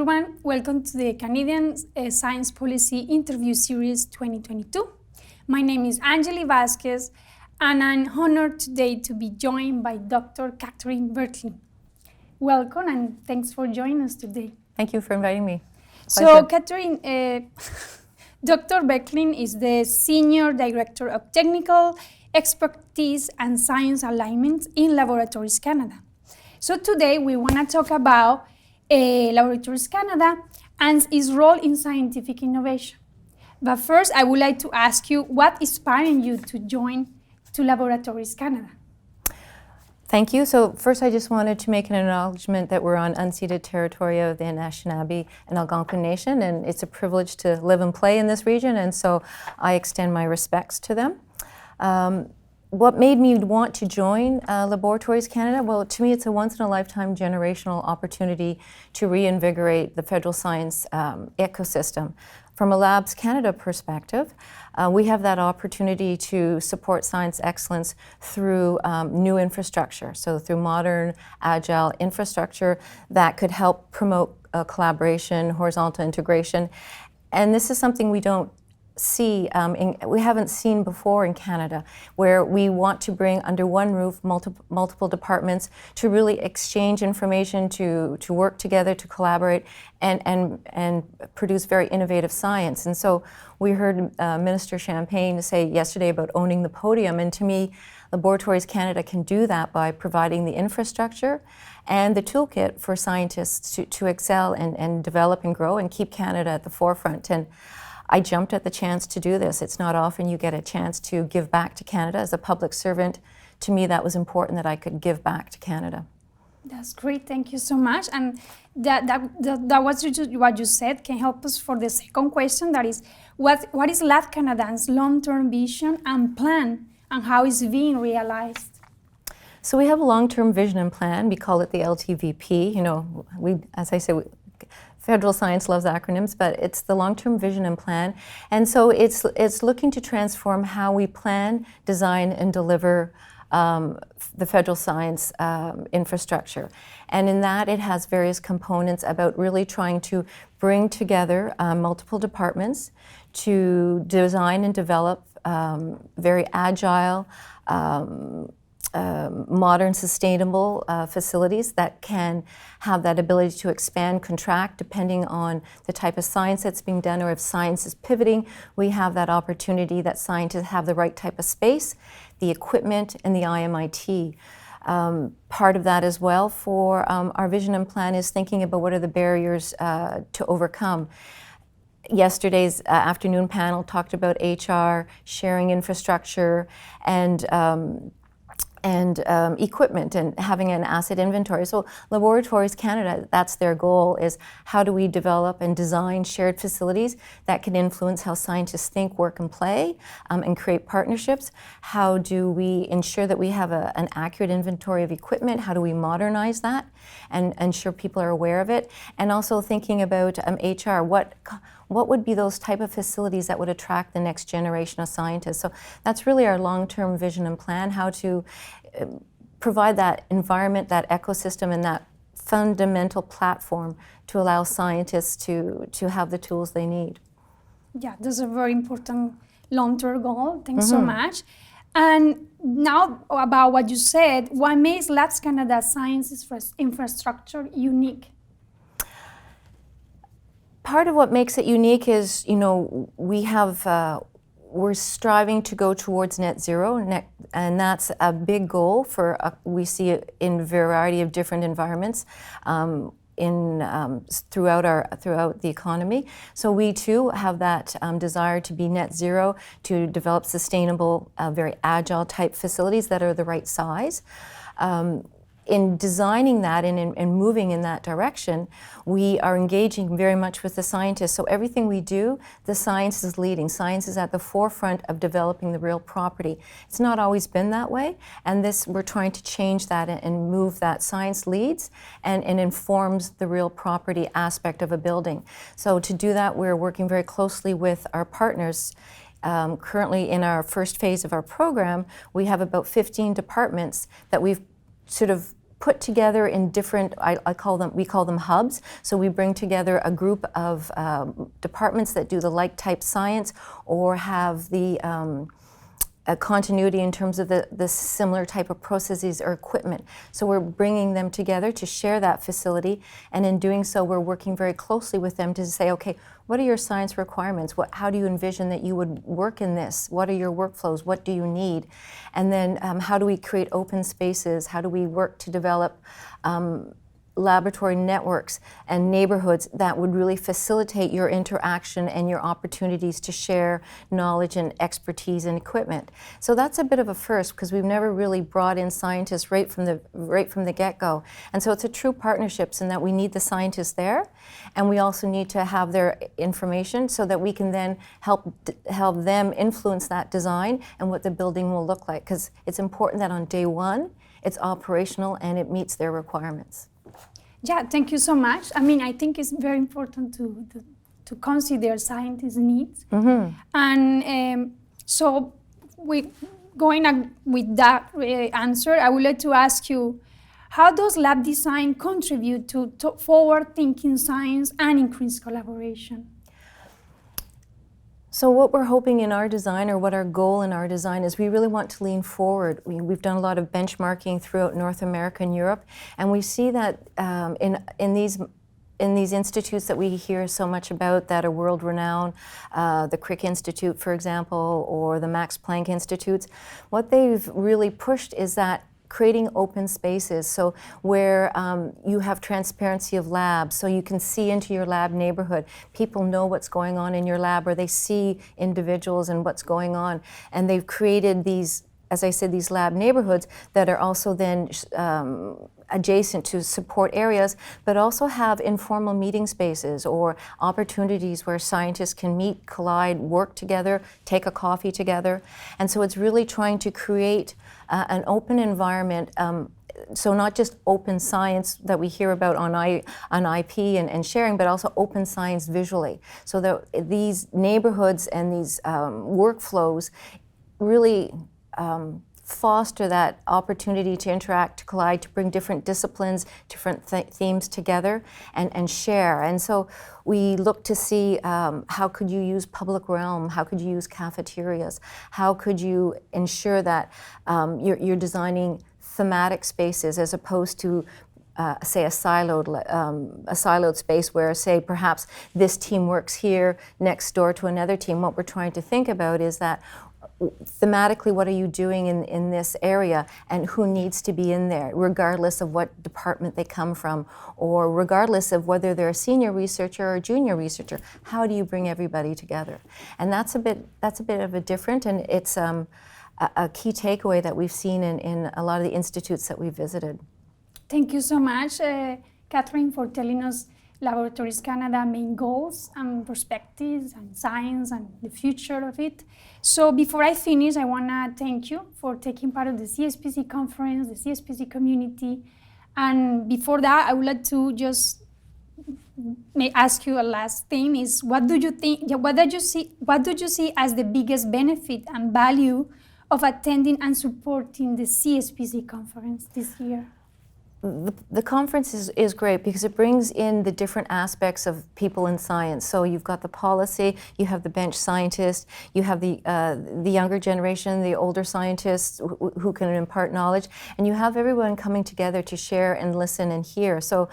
everyone, welcome to the Canadian Science Policy Interview Series 2022. My name is Angeli Vasquez, and I'm honored today to be joined by Dr. Cathryn Bjerkelund. Welcome, and thanks for joining us today. Thank you for inviting me. So, Cathryn, Dr. Bjerkelund is the Senior Director of Technical Expertise and Science Alignment in Laboratories Canada. So today we want to talk about Laboratories Canada and its role in scientific innovation. But first, I would like to ask you, what inspired you to join to Laboratories Canada? Thank you. So first, I just wanted to make an acknowledgement that we're on unceded territory of the Anishinaabe and Algonquin Nation, and it's a privilege to live and play in this region, and so I extend my respects to them. What made me want to join Laboratories Canada? Well, to me, it's a once-in-a-lifetime generational opportunity to reinvigorate the federal science ecosystem. From a Labs Canada perspective, we have that opportunity to support science excellence through new infrastructure, so through modern, agile infrastructure that could help promote collaboration, horizontal integration. And this is something we don't see, we haven't seen before in Canada, where we want to bring under one roof multiple departments to really exchange information, to work together, to collaborate, and produce very innovative science. And so we heard Minister Champagne say yesterday about owning the podium, and to me, Laboratories Canada can do that by providing the infrastructure and the toolkit for scientists to excel and develop and grow and keep Canada at the forefront. And I jumped at the chance to do this. It's not often you get a chance to give back to Canada. As a public servant, to me that was important that I could give back to Canada. That's great, thank you so much. And that was what you said can help us for the second question, that is, what is Labs Canada's long-term vision and plan, and how is it being realized? So we have a long-term vision and plan. We call it the LTVP. You know, as I say, federal science loves acronyms, but it's the long-term vision and plan. And so it's looking to transform how we plan, design, and deliver the federal science infrastructure. And in that, it has various components about really trying to bring together multiple departments to design and develop very agile, modern, sustainable facilities that can have that ability to expand, contract, depending on the type of science that's being done, or if science is pivoting, we have that opportunity that scientists have the right type of space, the equipment, and the IMIT. Part of that as well for our vision and plan is thinking about what are the barriers to overcome. Yesterday's afternoon panel talked about HR, sharing infrastructure, and equipment, and having an asset inventory. So Laboratories Canada, that's their goal, is how do we develop and design shared facilities that can influence how scientists think, work, and play, and create partnerships? How do we ensure that we have an accurate inventory of equipment? How do we modernize that and ensure people are aware of it? And also thinking about HR, what would be those type of facilities that would attract the next generation of scientists? So that's really our long-term vision and plan, how to provide that environment, that ecosystem, and that fundamental platform to allow scientists to have the tools they need. Yeah, that's a very important long-term goal. Thanks so much. And now about what you said, what makes Labs Canada science infrastructure unique? Part of what makes it unique is, you know, we're striving to go towards net zero, and that's a big goal for, we see it in a variety of different environments throughout the economy. So we too have that desire to be net zero, to develop sustainable, very agile type facilities that are the right size. In designing that and moving in that direction, we are engaging very much with the scientists. So everything we do, the science is leading. Science is at the forefront of developing the real property. It's not always been that way, and we're trying to change that and move that. Science leads and informs the real property aspect of a building. So to do that, we're working very closely with our partners. Currently in our first phase of our program, we have about 15 departments that we've sort of put together in different, we call them hubs. So we bring together a group of departments that do the like type science or have the a continuity in terms of the similar type of processes or equipment. So we're bringing them together to share that facility, and in doing so we're working very closely with them to say, okay, what are your science requirements? How do you envision that you would work in this? What are your workflows? What do you need? And then how do we create open spaces? How do we work to develop laboratory networks and neighborhoods that would really facilitate your interaction and your opportunities to share knowledge and expertise and equipment. So that's a bit of a first, because we've never really brought in scientists right from the get-go. And so it's a true partnerships in that we need the scientists there, and we also need to have their information so that we can then help them influence that design and what the building will look like, because it's important that on day one it's operational and it meets their requirements. Yeah, thank you so much. I mean, I think it's very important to consider scientists' needs. Mm-hmm. And so going with that answer, I would like to ask you, how does lab design contribute to forward-thinking science and increased collaboration? So what we're hoping in our design, or what our goal in our design is, we really want to lean forward. We've done a lot of benchmarking throughout North America and Europe, and we see that in these institutes that we hear so much about that are world-renowned, the Crick Institute, for example, or the Max Planck Institutes, what they've really pushed is that creating open spaces, so where you have transparency of labs, so you can see into your lab neighborhood. People know what's going on in your lab, or they see individuals and what's going on. And they've created these, as I said, these lab neighborhoods that are also then adjacent to support areas, but also have informal meeting spaces or opportunities where scientists can meet, collide, work together, take a coffee together. And so it's really trying to create an open environment, so not just open science that we hear about on IP and sharing, but also open science visually. So that these neighborhoods and these workflows really foster that opportunity to interact, to collide, to bring different disciplines, different themes together and share. And so we look to see how could you use public realm, how could you use cafeterias, how could you ensure that you're designing thematic spaces as opposed to say a siloed space where, say, perhaps this team works here next door to another team. What we're trying to think about is that thematically, what are you doing in this area, and who needs to be in there, regardless of what department they come from, or regardless of whether they're a senior researcher or a junior researcher. How do you bring everybody together? And that's a bit of a different, and it's a key takeaway that we've seen in a lot of the institutes that we've visited. Thank you so much, Cathryn, for telling us Laboratories Canada main goals and perspectives and science and the future of it. So before I finish, I want to thank you for taking part of the CSPC conference, the CSPC community. And before that, I would like to just ask you a last thing is, what do you think, what do you see as the biggest benefit and value of attending and supporting the CSPC conference this year? The conference is great because it brings in the different aspects of people in science. So you've got the policy, you have the bench scientists, you have the younger generation, the older scientists who can impart knowledge, and you have everyone coming together to share and listen and hear. So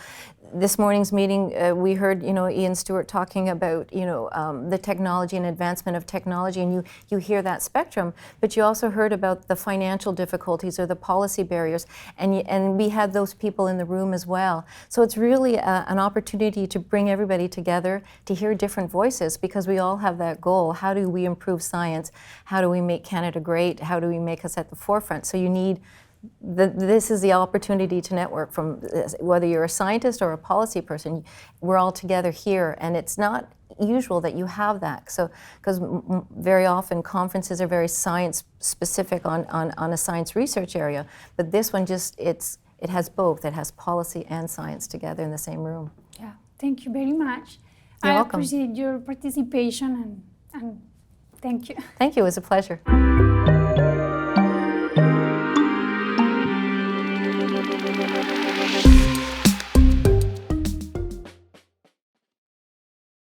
this morning's meeting, we heard, Ian Stewart talking about, the technology and advancement of technology, and you hear that spectrum. But you also heard about the financial difficulties or the policy barriers, and we had those people in the room as well. So it's really an opportunity to bring everybody together to hear different voices, because we all have that goal. How do we improve science? How do we make Canada great? How do we make us at the forefront? So you need this is the opportunity to network, from whether you're a scientist or a policy person. We're all together here, and it's not usual that you have that. So, because very often conferences are very science specific on a science research area, but this one it has both. It has policy and science together in the same room. Yeah, thank you very much. You're welcome. I appreciate your participation and thank you. Thank you. It was a pleasure.